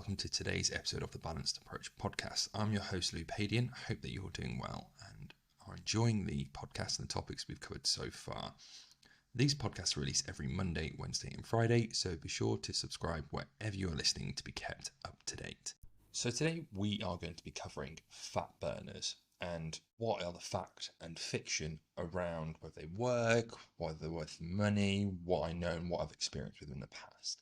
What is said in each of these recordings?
welcome to today's episode of the Balanced Approach podcast. I'm your host, Louis Padian. I hope that you're doing well and are enjoying the podcast and the topics we've covered so far. These podcasts are released every Monday, Wednesday and Friday, so be sure to subscribe wherever you are listening to be kept up to date. So today we are going to be covering fat burners and what are the fact and fiction around whether they work, whether they're worth money, what I know and what I've experienced with in the past.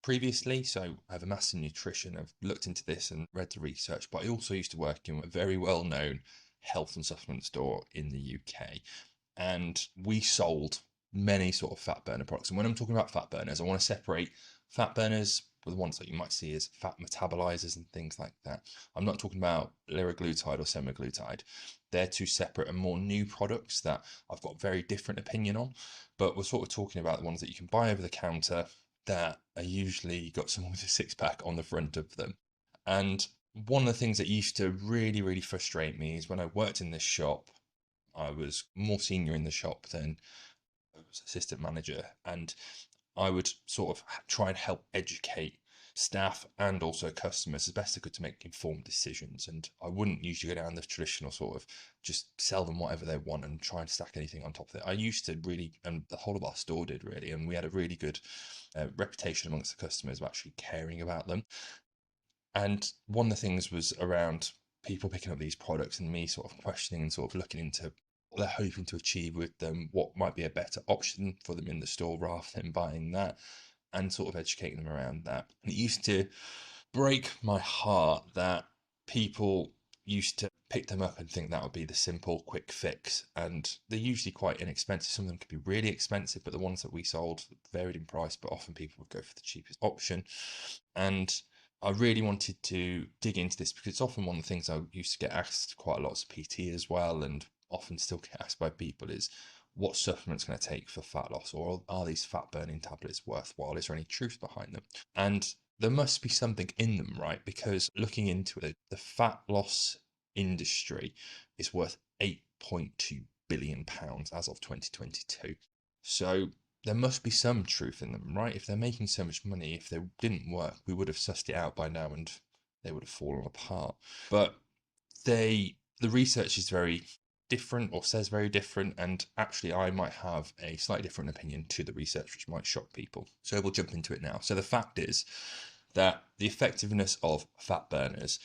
Previously, so I have a master's in nutrition, I've looked into this and read the research, but I also used to work in a very well-known health and supplement store in the UK, and we sold many sort of fat burner products. And when I'm talking about fat burners, I want to separate fat burners with the ones that you might see as fat metabolizers and things like that. I'm not talking about liraglutide or semaglutide. They're two separate and more new products that I've got a very different opinion on, but we're sort of talking about the ones that you can buy over the counter that are usually got someone with a six-pack on the front of them. And one of the things that used to really frustrate me is when I worked in this shop, I was more senior in the shop than I was assistant manager, and I would sort of try and help educate staff and also customers as best I could to make informed decisions. And I wouldn't usually go down the traditional sort of just sell them whatever they want and try and stack anything on top of it. I used to really, and the whole of our store did really, and we had a really good reputation amongst the customers of actually caring about them. And one of the things was around people picking up these products and me sort of questioning and sort of looking into what they're hoping to achieve with them, what might be a better option for them in the store rather than buying that, and sort of educating them around that. And it used to break my heart that people used to pick them up and think that would be the simple quick fix, and they're usually quite inexpensive. Some of them could be really expensive, but the ones that we sold varied in price, but often people would go for the cheapest option. And I really wanted to dig into this because it's often one of the things I used to get asked quite a lot as PT as well, and often still get asked by people, is what supplements can I take for fat loss, or are these fat burning tablets worthwhile? Is there any truth behind them? And there must be something in them, right? Because looking into it, the fat loss industry is worth £8.2 billion as of 2022. So there must be some truth in them, right? If they're making so much money, if they didn't work, we would have sussed it out by now and they would have fallen apart. But the research is very different, or says very different, and actually I might have a slightly different opinion to the research, which might shock people. So we'll jump into it now. So the fact is that the effectiveness of fat burners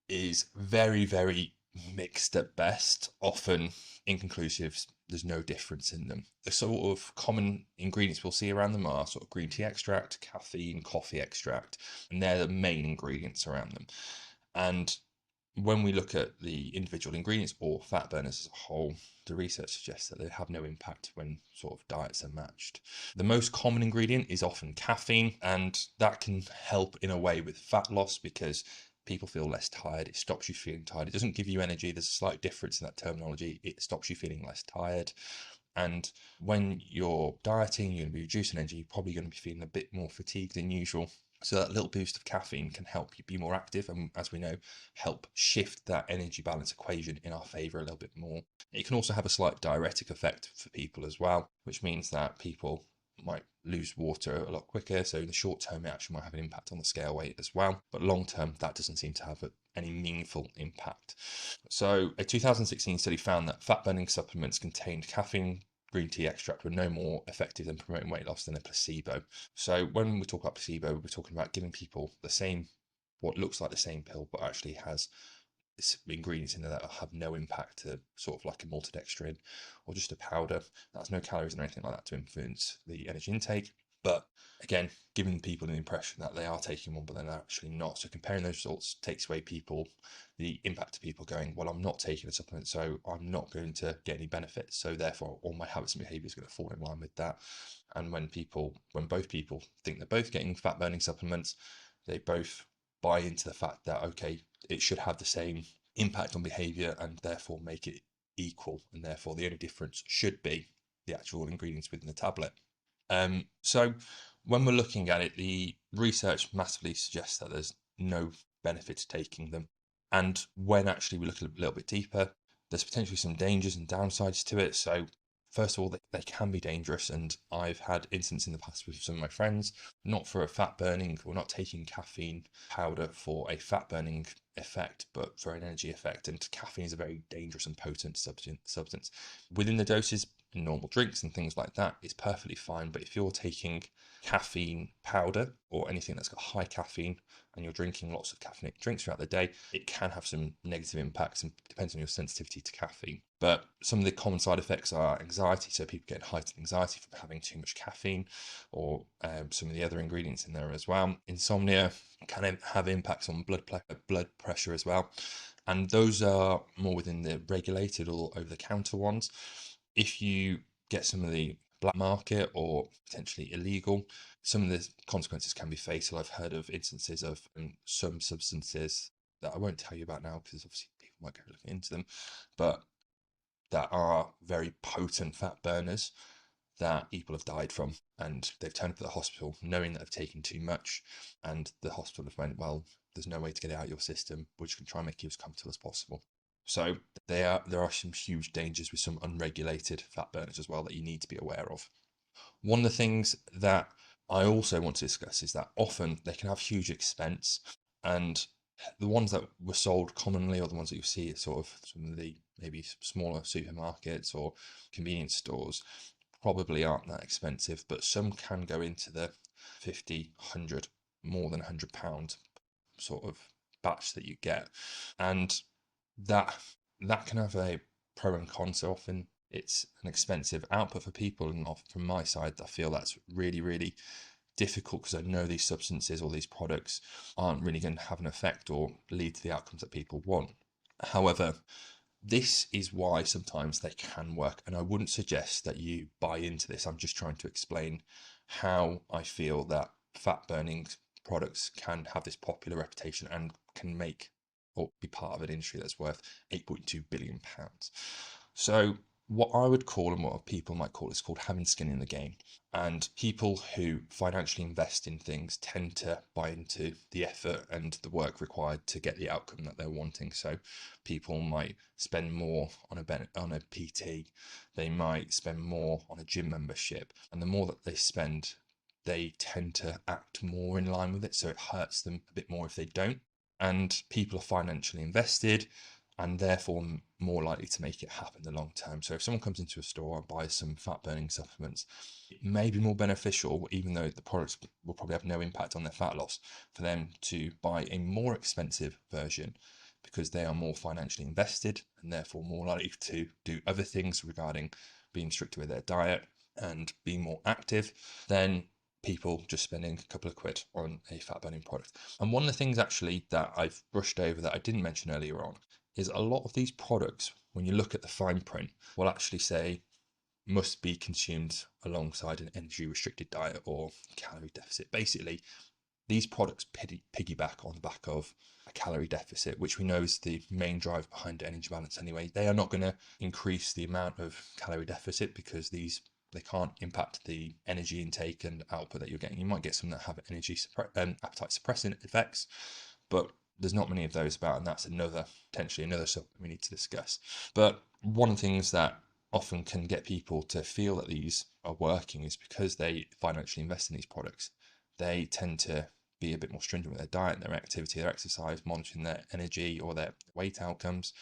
is very mixed at best, often inconclusive. There's no difference in them. The sort of common ingredients we'll see around them are sort of green tea extract, caffeine, coffee extract, and they're the main ingredients around them. And when we look at the individual ingredients or fat burners as a whole, the research suggests that they have no impact when sort of diets are matched. The most common ingredient is often caffeine, and that can help in a way with fat loss because people feel less tired. It stops you feeling tired. It doesn't give you energy. There's a slight difference in that terminology. It stops you feeling less tired. And when you're dieting, you're going to be reducing energy. You're probably going to be feeling a bit more fatigued than usual. So that little boost of caffeine can help you be more active and, as we know, help shift that energy balance equation in our favour a little bit more. It can also have a slight diuretic effect for people as well, which means that people might lose water a lot quicker. So in the short term, it actually might have an impact on the scale weight as well. But long term, that doesn't seem to have any meaningful impact. So a 2016 study found that fat burning supplements contained caffeine, green tea extract were no more effective than promoting weight loss than a placebo. So when we talk about placebo, we're talking about giving people the same, what looks like the same pill, but actually has ingredients in there that have no impact, to sort of like a maltodextrin or just a powder that has no calories or anything like that to influence the energy intake. But again, giving people an impression that they are taking one, but they're actually not. So comparing those results takes away the impact of people going, well, I'm not taking a supplement, so I'm not going to get any benefits. So therefore, all my habits and behavior is going to fall in line with that. And when both people think they're both getting fat burning supplements, they both buy into the fact that, okay, it should have the same impact on behavior and therefore make it equal. And therefore, the only difference should be the actual ingredients within the tablet. So when we're looking at it, the research massively suggests that there's no benefit to taking them. And when actually we look a little bit deeper, there's potentially some dangers and downsides to it. So First of all, they can be dangerous, and I've had instances in the past with some of my friends, not for a fat burning or not taking caffeine powder for a fat burning effect, but for an energy effect. And caffeine is a very dangerous and potent substance. Within the doses in normal drinks and things like that, it's perfectly fine. But if you're taking caffeine powder or anything that's got high caffeine, and you're drinking lots of caffeinated drinks throughout the day, it can have some negative impacts, and depends on your sensitivity to caffeine. But some of the common side effects are anxiety, so people get heightened anxiety from having too much caffeine, or some of the other ingredients in there as well. Insomnia can have impacts on blood pressure as well, and those are more within the regulated or over-the-counter ones. If you get some of the black market or potentially illegal, some of the consequences can be fatal. I've heard of instances of some substances that I won't tell you about now, because obviously people might go looking into them, but that are very potent fat burners that people have died from, and they've turned up at the hospital knowing that they've taken too much, and the hospital have went, well, there's no way to get it out of your system, we're just going to try and make you as comfortable as possible. So there are some huge dangers with some unregulated fat burners as well that you need to be aware of. One of the things that I also want to discuss is that often they can have huge expense, and the ones that were sold commonly, or the ones that you see at sort of some of the maybe smaller supermarkets or convenience stores, probably aren't that expensive, but some can go into the 50, 100, more than £100 sort of batch that you get, and that can have a pro and con. So often it's an expensive output for people, and from my side, I feel that's really, really difficult, because I know these substances or these products aren't really going to have an effect or lead to the outcomes that people want. However, this is why sometimes they can work, and I wouldn't suggest that you buy into this. I'm just trying to explain how I feel that fat burning products can have this popular reputation and can make or be part of an industry that's worth £8.2 billion. So what I would call, and what people might call, is called having skin in the game. And people who financially invest in things tend to buy into the effort and the work required to get the outcome that they're wanting. So people might spend more on a PT, they might spend more on a gym membership, and the more that they spend, they tend to act more in line with it. So it hurts them a bit more if they don't. And people are financially invested, and therefore more likely to make it happen in the long term. So if someone comes into a store and buys some fat burning supplements, it may be more beneficial, even though the products will probably have no impact on their fat loss, for them to buy a more expensive version, because they are more financially invested and therefore more likely to do other things regarding being stricter with their diet and being more active than people just spending a couple of quid on a fat burning product. And one of the things actually that I've brushed over that I didn't mention earlier on is a lot of these products, when you look at the fine print, will actually say must be consumed alongside an energy restricted diet or calorie deficit. Basically, these products piggyback on the back of a calorie deficit, which we know is the main drive behind energy balance anyway. They are not going to increase the amount of calorie deficit, because they can't impact the energy intake and output that you're getting. You might get some that have appetite suppressing effects, but there's not many of those about, and that's potentially another subject we need to discuss. But one of the things that often can get people to feel that these are working is because they financially invest in these products. They tend to be a bit more stringent with their diet, their activity, their exercise, monitoring their energy or their weight outcomes,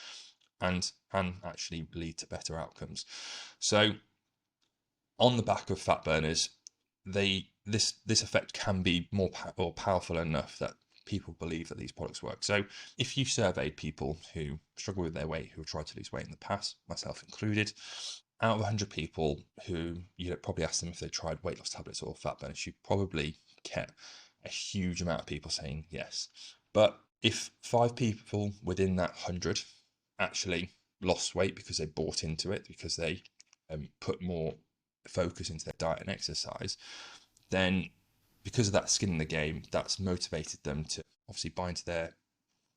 and actually lead to better outcomes. So on the back of fat burners, this effect can be more powerful enough that people believe that these products work. So if you surveyed people who struggle with their weight, who have tried to lose weight in the past, myself included, out of 100 people who you probably asked them if they tried weight loss tablets or fat burners, you probably get a huge amount of people saying yes. But if 5 people within that 100 actually lost weight because they bought into it, because they put more focus into their diet and exercise, then because of that skin in the game, that's motivated them to obviously buy into their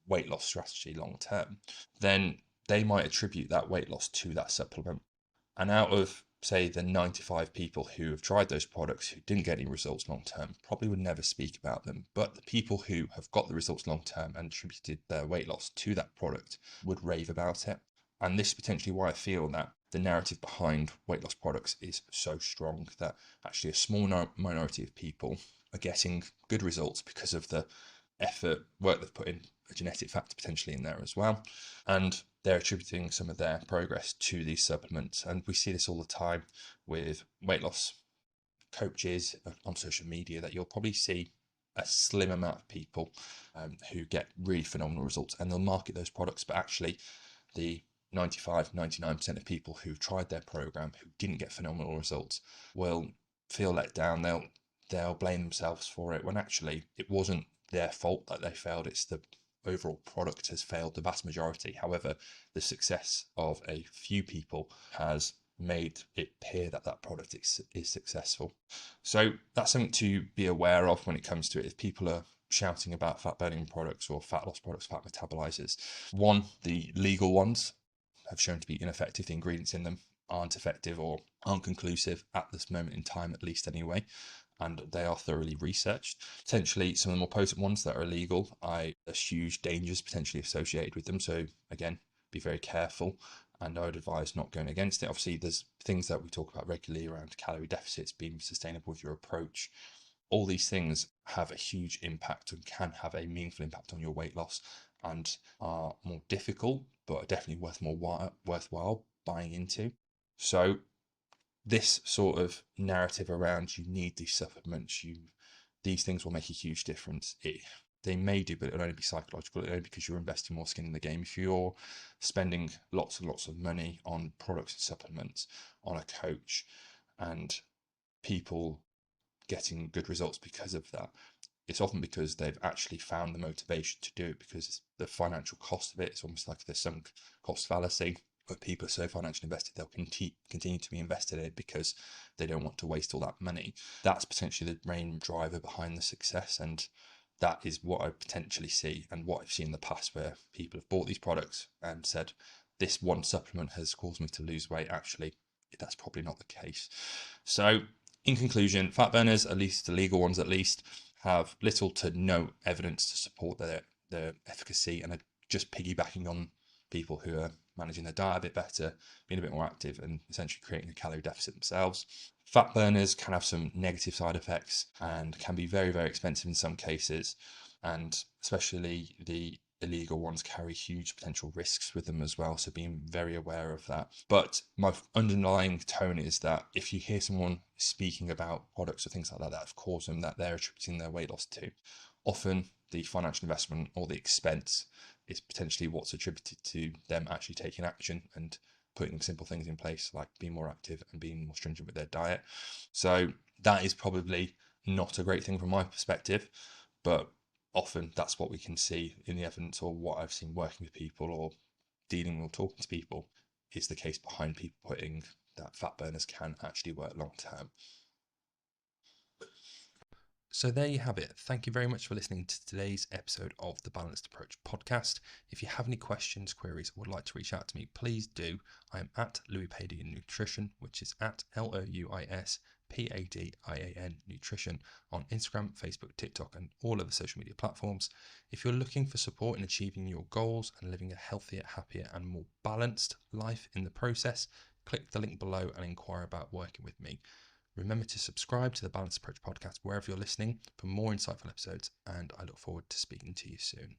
weight loss strategy long term. Then they might attribute that weight loss to that supplement. And out of, say, the 95 people who have tried those products who didn't get any results long term, probably would never speak about them. But the people who have got the results long term and attributed their weight loss to that product would rave about it. And this is potentially why I feel that the narrative behind weight loss products is so strong, that actually a small minority of people are getting good results because of the effort, work they've put in, a genetic factor potentially in there as well. And they're attributing some of their progress to these supplements. And we see this all the time with weight loss coaches on social media, that you'll probably see a slim amount of people who get really phenomenal results, and they'll market those products, but actually the 95-99% of people who've tried their program who didn't get phenomenal results will feel let down. They'll blame themselves for it, when actually it wasn't their fault that they failed. It's the overall product has failed, the vast majority. However, the success of a few people has made it appear that that product is successful. So that's something to be aware of when it comes to it. If people are shouting about fat burning products or fat loss products, fat metabolizers, one, the legal ones have shown to be ineffective. The ingredients in them aren't effective or aren't conclusive at this moment in time, at least anyway, and they are thoroughly researched. Potentially some of the more potent ones that are illegal, there's huge dangers potentially associated with them. So again, be very careful, and I would advise not going against it. Obviously, there's things that we talk about regularly around calorie deficits, being sustainable with your approach. All these things have a huge impact and can have a meaningful impact on your weight loss, and are more difficult, but are definitely worthwhile buying into. So this sort of narrative around you need these supplements, these things will make a huge difference. They may do, but it'll only be psychological, only because you're investing more skin in the game. If you're spending lots and lots of money on products and supplements, on a coach, and people getting good results because of that, it's often because they've actually found the motivation to do it, because the financial cost of it is almost like the sunk cost fallacy, where people are so financially invested, they'll continue to be invested in it because they don't want to waste all that money. That's potentially the main driver behind the success, and that is what I potentially see, and what I've seen in the past, where people have bought these products and said, this one supplement has caused me to lose weight. Actually, that's probably not the case. So in conclusion, fat burners, at least the legal ones at least, have little to no evidence to support their efficacy, and are just piggybacking on people who are managing their diet a bit better, being a bit more active, and essentially creating a calorie deficit themselves. Fat burners can have some negative side effects and can be very, very expensive in some cases, and especially the illegal ones carry huge potential risks with them as well, so being very aware of that. But my underlying tone is that if you hear someone speaking about products or things like that have caused them, that they're attributing their weight loss to, often the financial investment or the expense is potentially what's attributed to them actually taking action and putting simple things in place, like being more active and being more stringent with their diet. So that is probably not a great thing from my perspective, but often that's what we can see in the evidence, or what I've seen working with people or dealing or talking to people, is the case behind people putting that fat burners can actually work long term. So there you have it. Thank you very much for listening to today's episode of the Balanced Approach podcast. If you have any questions, queries, or would like to reach out to me, please do. I am at Louis Padian Nutrition, which is at LOUISPADIAN Nutrition, on Instagram, Facebook, TikTok, and all other social media platforms. If you're looking for support in achieving your goals and living a healthier, happier, and more balanced life in the process, click the link below and inquire about working with me. Remember to subscribe to the Balanced Approach podcast wherever you're listening for more insightful episodes, and I look forward to speaking to you soon.